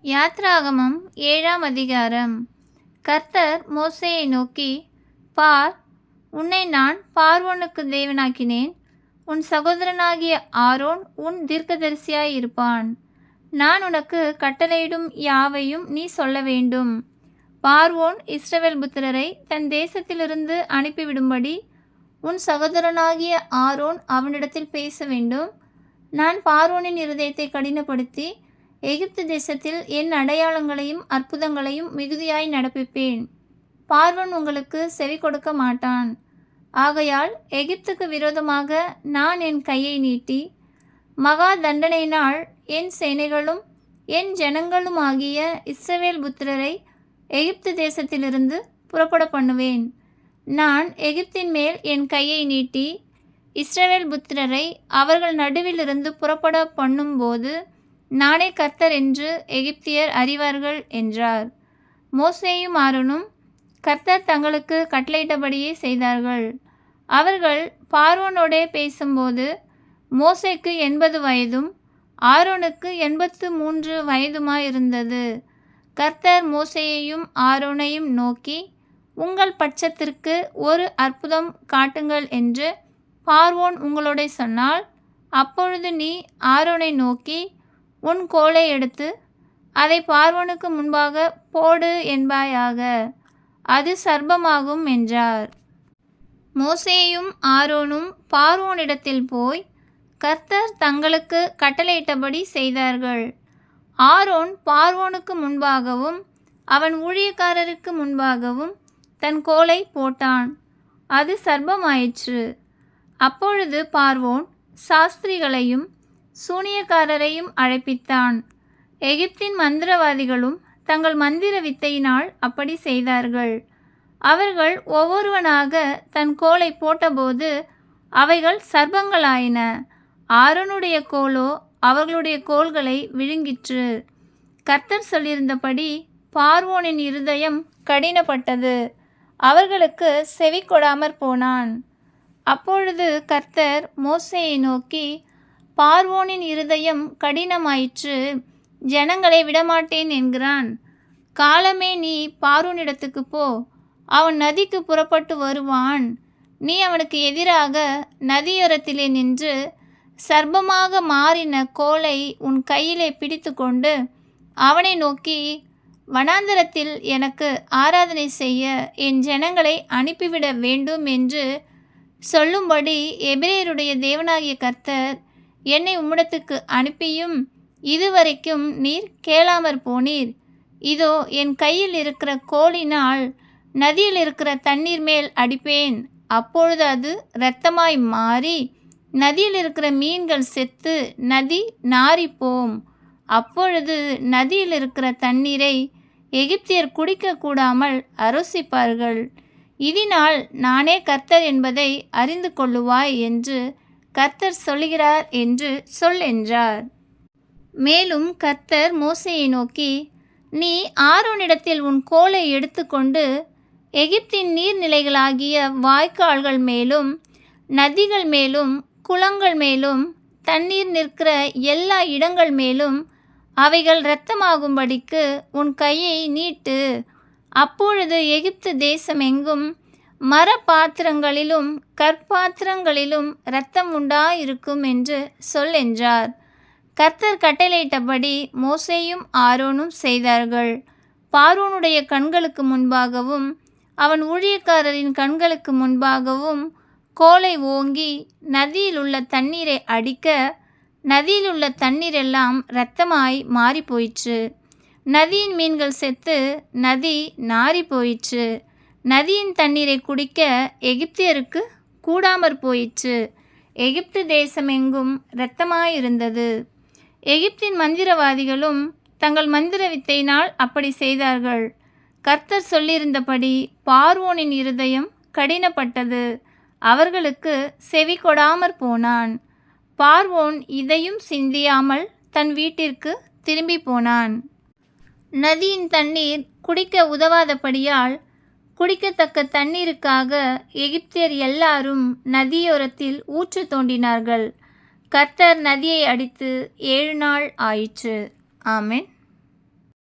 யாத்ராகமம் 7ஆம் அதிகாரம். கர்த்தர் மோசேயை நோக்கி, பார், உன்னை நான் பார்வோனுக்கு தேவனாக்கினேன். உன் சகோதரனாகிய ஆரோன் உன் தீர்க்கதரிசியாய் இருப்பான். நான் உனக்கு கட்டளையிடும் யாவையும் நீ சொல்ல வேண்டும். பார்வோன் இஸ்ரவேல் புத்திரரை தன் தேசத்திலிருந்து அனுப்பிவிடும்படி உன் சகோதரனாகிய ஆரோன் அவனிடத்தில் பேச வேண்டும். நான் பார்வோனின் இருதயத்தை கடினப்படுத்தி எகிப்து தேசத்தில் என் அடையாளங்களையும் அற்புதங்களையும் மிகுதியாய் நடப்பிப்பேன். பார்வோன் உங்களுக்கு செவி கொடுக்க மாட்டான். ஆகையால் எகிப்துக்கு விரோதமாக நான் என் கையை நீட்டி மகா தண்டனையினால் என் சேனைகளும் என் ஜனங்களுமாகிய இஸ்ரவேல் புத்திரரை எகிப்து தேசத்திலிருந்து புறப்பட பண்ணுவேன். நான் எகிப்தின் மேல் என் கையை நீட்டி இஸ்ரவேல் புத்திரரை அவர்கள் நடுவிலிருந்து புறப்பட பண்ணும்போது நானே கர்த்தர் என்று எகிப்தியர் அறிவார்கள் என்றார். மோசேயும் ஆரோனும் கர்த்தர் தங்களுக்கு கட்டளையிட்டபடியே செய்தார்கள். அவர்கள் பார்வோனோடே பேசும்போது மோசேக்கு 80 வயதும் ஆரோனுக்கு 83 வயதுமாயிருந்தது. கர்த்தர் மோசேயையும் ஆரோனையும் நோக்கி, உங்கள் பட்சத்திற்கு ஒரு அற்புதம் காட்டுங்கள் என்று பார்வோன் உங்களோடே சொன்னால், அப்பொழுது நீ ஆரோனை நோக்கி, உன் கோலை எடுத்து அதை பார்வோனுக்கு முன்பாக போடு என்பாயாக, அது சர்ப்பமாகும் என்றார். மோசேயும் ஆரோனும் பார்வோனிடத்தில் போய் கர்த்தர் தங்களுக்கு கட்டளையிட்டபடி செய்தார்கள். ஆரோன் பார்வோனுக்கு முன்பாகவும் அவன் ஊழியக்காரருக்கு முன்பாகவும் தன் கோலை போட்டான், அது சர்ப்பமாயிற்று. அப்பொழுது பார்வோன் சாஸ்திரிகளையும் சூனியக்காரரையும் அழைப்பித்தான். எகிப்தின் மந்திரவாதிகளும் தங்கள் மந்திர வித்தையினால் அப்படி செய்தார்கள். அவர்கள் ஒவ்வொருவனாக தன் கோலை போட்டபோது அவைகள் சர்ப்பங்களாயின. ஆரோனுடைய கோலோ அவர்களுடைய கோல்களை விழுங்கிற்று. கர்த்தர் சொல்லியிருந்தபடி பார்வோனின் இருதயம் கடினப்பட்டது, அவர்களுக்கு செவி கொடாமற் போனான். அப்பொழுது கர்த்தர் மோசேயை நோக்கி, பார்வோனின் இருதயம் கடினமாயிற்று, ஜனங்களை விடமாட்டேன் என்கிறான். காலமே நீ பார்வோனிடத்துக்கு போ, அவன் நதிக்கு புறப்பட்டு வருவான். நீ அவனுக்கு எதிராக நதியோரத்திலே நின்று சர்ப்பமாக மாறின கோலை உன் கையிலே பிடித்து கொண்டு அவனை நோக்கி, வனாந்தரத்தில் எனக்கு ஆராதனை செய்ய என் ஜனங்களை அனுப்பிவிட வேண்டும் என்று சொல்லும்படி எபிரெயருடைய தேவனாகிய கர்த்தர் என்னை உம்மிடத்துக்கு அனுப்பியும் இதுவரைக்கும் நீர் கேளாமற் போனீர். இதோ என் கையில் இருக்கிற கோலினால் நதியில் இருக்கிற தண்ணீர் மேல் அடிப்பேன். அப்பொழுது அது இரத்தமாய் மாறி நதியில் இருக்கிற மீன்கள் செத்து நதி நாறிப்போம். அப்பொழுது நதியில் இருக்கிற தண்ணீரை எகிப்தியர் குடிக்க கூடாமல் அரோசிப்பார்கள். இதனால் நானே கர்த்தர் என்பதை அறிந்து கொள்ளுவாய் என்று கர்த்தர் சொல்கிறார் என்று சொல் என்றார். மேலும் கர்த்தர் மோசேயை நோக்கி, நீ ஆரோனிடத்தில் உன் கோலை எடுத்துக்கொண்டு எகிப்தின் நீர்நிலைகளாகிய வாய்க்கால்கள் மேலும் நதிகள் மேலும் குளங்கள் மேலும் தண்ணீர் நிற்கிற எல்லா இடங்கள் மேலும் அவைகள் இரத்தமாகும்படிக்கு உன் கையை நீட்டு. அப்பொழுது எகிப்து தேசம் எங்கும் மர பாத்திரங்களிலும் கற்பாத்திரங்களிலும் இரத்தம் உண்டாயிருக்கும் என்று சொல் என்றார். கர்த்தர் கட்டளையிட்டபடி மோசேயும் ஆரோனும் செய்தார்கள். பார்வோனுடைய கண்களுக்கு முன்பாகவும் அவன் ஊழியக்காரரின் கண்களுக்கு முன்பாகவும் கோலை ஓங்கி நதியில் உள்ள தண்ணீரை அடிக்க நதியில் உள்ள தண்ணீரெல்லாம் இரத்தமாய் மாறி போயிற்று. நதியின் மீன்கள் செத்து நதி நாறி போயிற்று. நதியின் தண்ணீரை குடிக்க எகிப்தியருக்கு கூடாமற் போயிற்று. எகிப்து தேசம் எங்கும் இரத்தமாயிருந்தது. எகிப்தின் மந்திரவாதிகளும் தங்கள் மந்திர வித்தையினால் அப்படி செய்தார்கள். கர்த்தர் சொல்லியிருந்தபடி பார்வோனின் இருதயம் கடினப்பட்டது, அவர்களுக்கு செவி கொடாமற் போனான். பார்வோன் இதையும் சிந்தியாமல் தன் வீட்டிற்கு திரும்பி போனான். நதியின் தண்ணீர் குடிக்க உதவாதபடியால் குடிக்கத்தக்க தண்ணீருக்காக எகிப்தியர் எல்லாரும் நதியோரத்தில் ஊற்று தோண்டினார்கள். கர்த்தர் நதியை அடித்து 7 நாள் ஆயிற்று. ஆமென்.